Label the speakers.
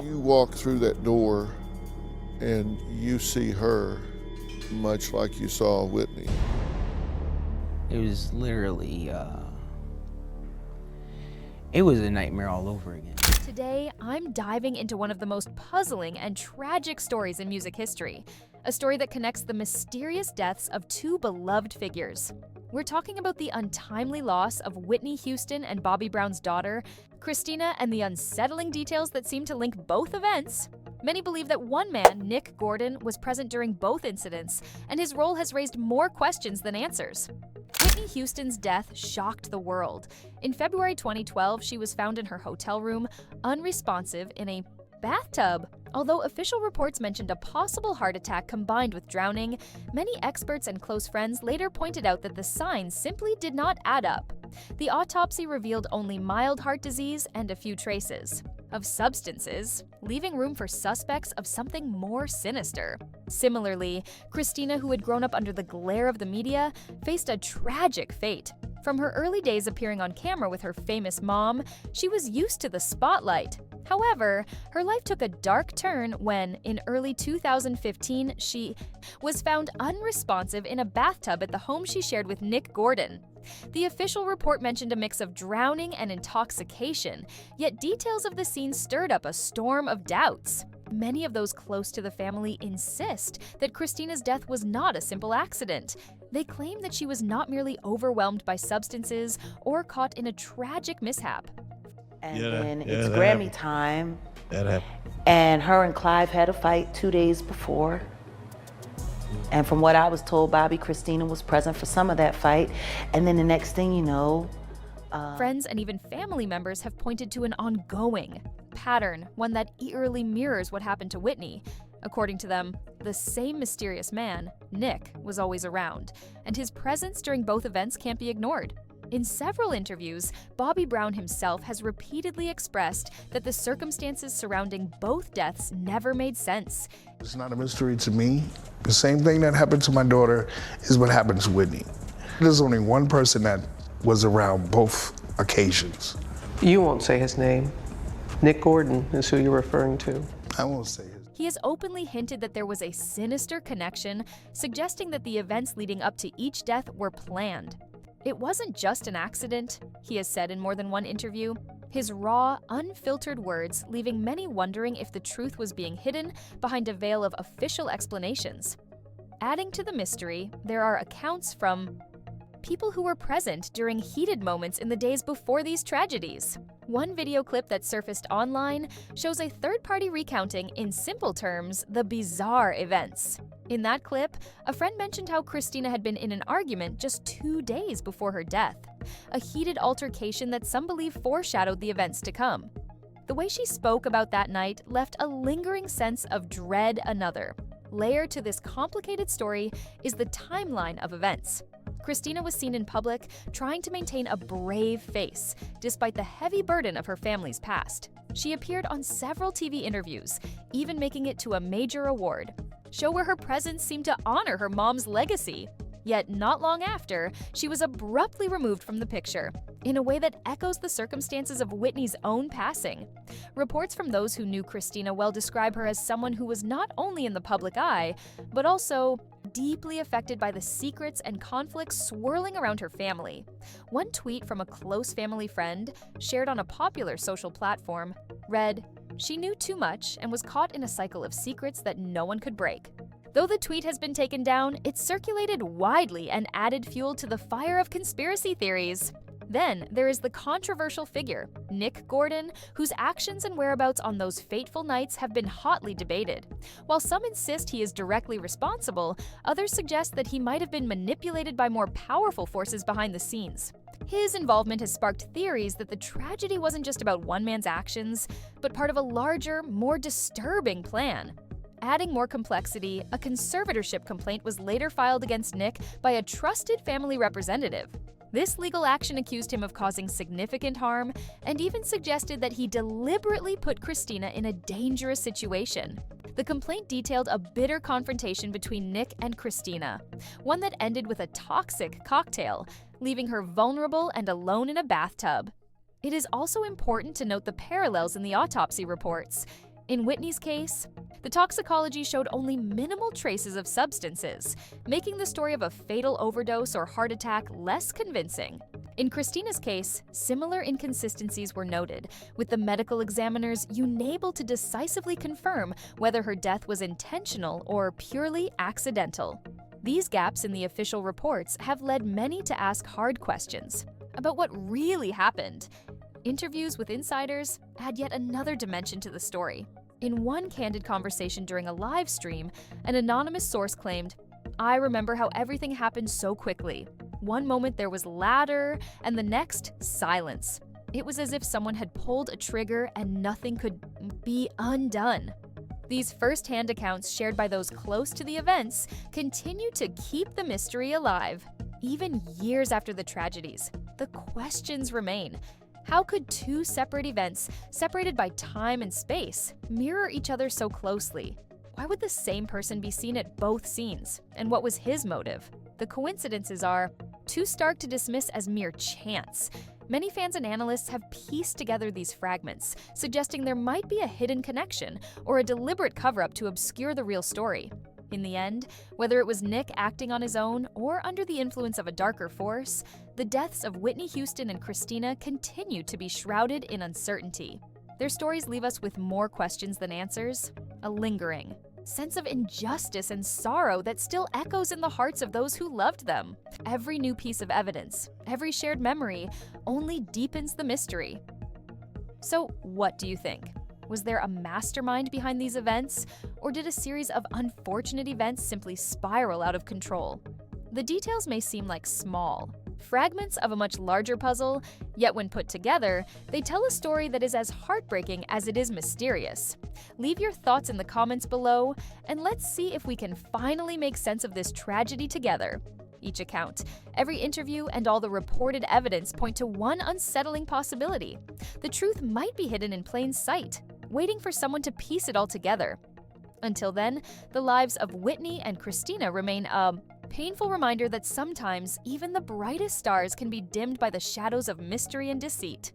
Speaker 1: You walk through that door and you see her much like you saw Whitney.
Speaker 2: It was literally, it was a nightmare all over again.
Speaker 3: Today, I'm diving into one of the most puzzling and tragic stories in music history. A story that connects the mysterious deaths of two beloved figures. We're talking about the untimely loss of Whitney Houston and Bobbi Brown's daughter, Kristina, and the unsettling details that seem to link both events. Many believe that one man, Nick Gordon, was present during both incidents, and his role has raised more questions than answers. Whitney Houston's death shocked the world. In February 2012, she was found in her hotel room, unresponsive, in a bathtub. Although official reports mentioned a possible heart attack combined with drowning, many experts and close friends later pointed out that the signs simply did not add up. The autopsy revealed only mild heart disease and a few traces of substances, leaving room for suspects of something more sinister. Similarly, Kristina, who had grown up under the glare of the media, faced a tragic fate. From her early days appearing on camera with her famous mom, she was used to the spotlight. However, her life took a dark turn when, in early 2015, she was found unresponsive in a bathtub at the home she shared with Nick Gordon. The official report mentioned a mix of drowning and intoxication, yet details of the scene stirred up a storm of doubts. Many of those close to the family insist that Kristina's death was not a simple accident. They claim that she was not merely overwhelmed by substances or caught in a tragic mishap.
Speaker 4: And then it's Grammy
Speaker 5: happened.
Speaker 4: time.
Speaker 5: That happened.
Speaker 4: And her and Clive had a fight 2 days before. And from what I was told, Bobbi Kristina was present for some of that fight. And then the next thing you know...
Speaker 3: Friends and even family members have pointed to an ongoing pattern, one that eerily mirrors what happened to Whitney. According to them, the same mysterious man, Nick, was always around, and his presence during both events can't be ignored. In several interviews, Bobbi Brown himself has repeatedly expressed that the circumstances surrounding both deaths never made sense.
Speaker 6: It's not a mystery to me. The same thing that happened to my daughter is what happened to Whitney. There's only one person that was around both occasions.
Speaker 7: You won't say his name. Nick Gordon is who you're referring to.
Speaker 6: I won't say his.
Speaker 3: He has openly hinted that there was a sinister connection, suggesting that the events leading up to each death were planned. It wasn't just an accident, he has said in more than one interview. His raw, unfiltered words leaving many wondering if the truth was being hidden behind a veil of official explanations. Adding to the mystery, there are accounts from people who were present during heated moments in the days before these tragedies. One video clip that surfaced online shows a third-party recounting, in simple terms, the bizarre events. In that clip, a friend mentioned how Kristina had been in an argument just 2 days before her death, a heated altercation that some believe foreshadowed the events to come. The way she spoke about that night left a lingering sense of dread another. Layered to this complicated story is the timeline of events. Kristina was seen in public trying to maintain a brave face, despite the heavy burden of her family's past. She appeared on several TV interviews, even making it to a major award show where her presence seemed to honor her mom's legacy. Yet not long after, she was abruptly removed from the picture, in a way that echoes the circumstances of Whitney's own passing. Reports from those who knew Kristina well describe her as someone who was not only in the public eye, but also deeply affected by the secrets and conflicts swirling around her family. One tweet from a close family friend, shared on a popular social platform, read, "She knew too much and was caught in a cycle of secrets that no one could break." Though the tweet has been taken down, it circulated widely and added fuel to the fire of conspiracy theories. Then there is the controversial figure, Nick Gordon, whose actions and whereabouts on those fateful nights have been hotly debated. While some insist he is directly responsible, others suggest that he might have been manipulated by more powerful forces behind the scenes. His involvement has sparked theories that the tragedy wasn't just about one man's actions, but part of a larger, more disturbing plan. Adding more complexity, a conservatorship complaint was later filed against Nick by a trusted family representative. This legal action accused him of causing significant harm and even suggested that he deliberately put Kristina in a dangerous situation. The complaint detailed a bitter confrontation between Nick and Kristina, one that ended with a toxic cocktail, leaving her vulnerable and alone in a bathtub. It is also important to note the parallels in the autopsy reports. In Whitney's case, the toxicology showed only minimal traces of substances, making the story of a fatal overdose or heart attack less convincing. In Kristina's case, similar inconsistencies were noted, with the medical examiners unable to decisively confirm whether her death was intentional or purely accidental. These gaps in the official reports have led many to ask hard questions about what really happened. Interviews with insiders add yet another dimension to the story. In one candid conversation during a live stream, an anonymous source claimed, "I remember how everything happened so quickly. One moment there was ladder, and the next, silence. It was as if someone had pulled a trigger and nothing could be undone." These first-hand accounts shared by those close to the events continue to keep the mystery alive. Even years after the tragedies, the questions remain. How could two separate events, separated by time and space, mirror each other so closely? Why would the same person be seen at both scenes? And what was his motive? The coincidences are too stark to dismiss as mere chance. Many fans and analysts have pieced together these fragments, suggesting there might be a hidden connection or a deliberate cover-up to obscure the real story. In the end, whether it was Nick acting on his own or under the influence of a darker force, the deaths of Whitney Houston and Kristina continue to be shrouded in uncertainty. Their stories leave us with more questions than answers, a lingering sense of injustice and sorrow that still echoes in the hearts of those who loved them. Every new piece of evidence, every shared memory, only deepens the mystery. So, what do you think? Was there a mastermind behind these events, or did a series of unfortunate events simply spiral out of control? The details may seem like small fragments of a much larger puzzle, yet when put together, they tell a story that is as heartbreaking as it is mysterious. Leave your thoughts in the comments below, and let's see if we can finally make sense of this tragedy together. Each account, every interview, and all the reported evidence point to one unsettling possibility. The truth might be hidden in plain sight, waiting for someone to piece it all together. Until then, the lives of Whitney and Kristina remain a painful reminder that sometimes even the brightest stars can be dimmed by the shadows of mystery and deceit.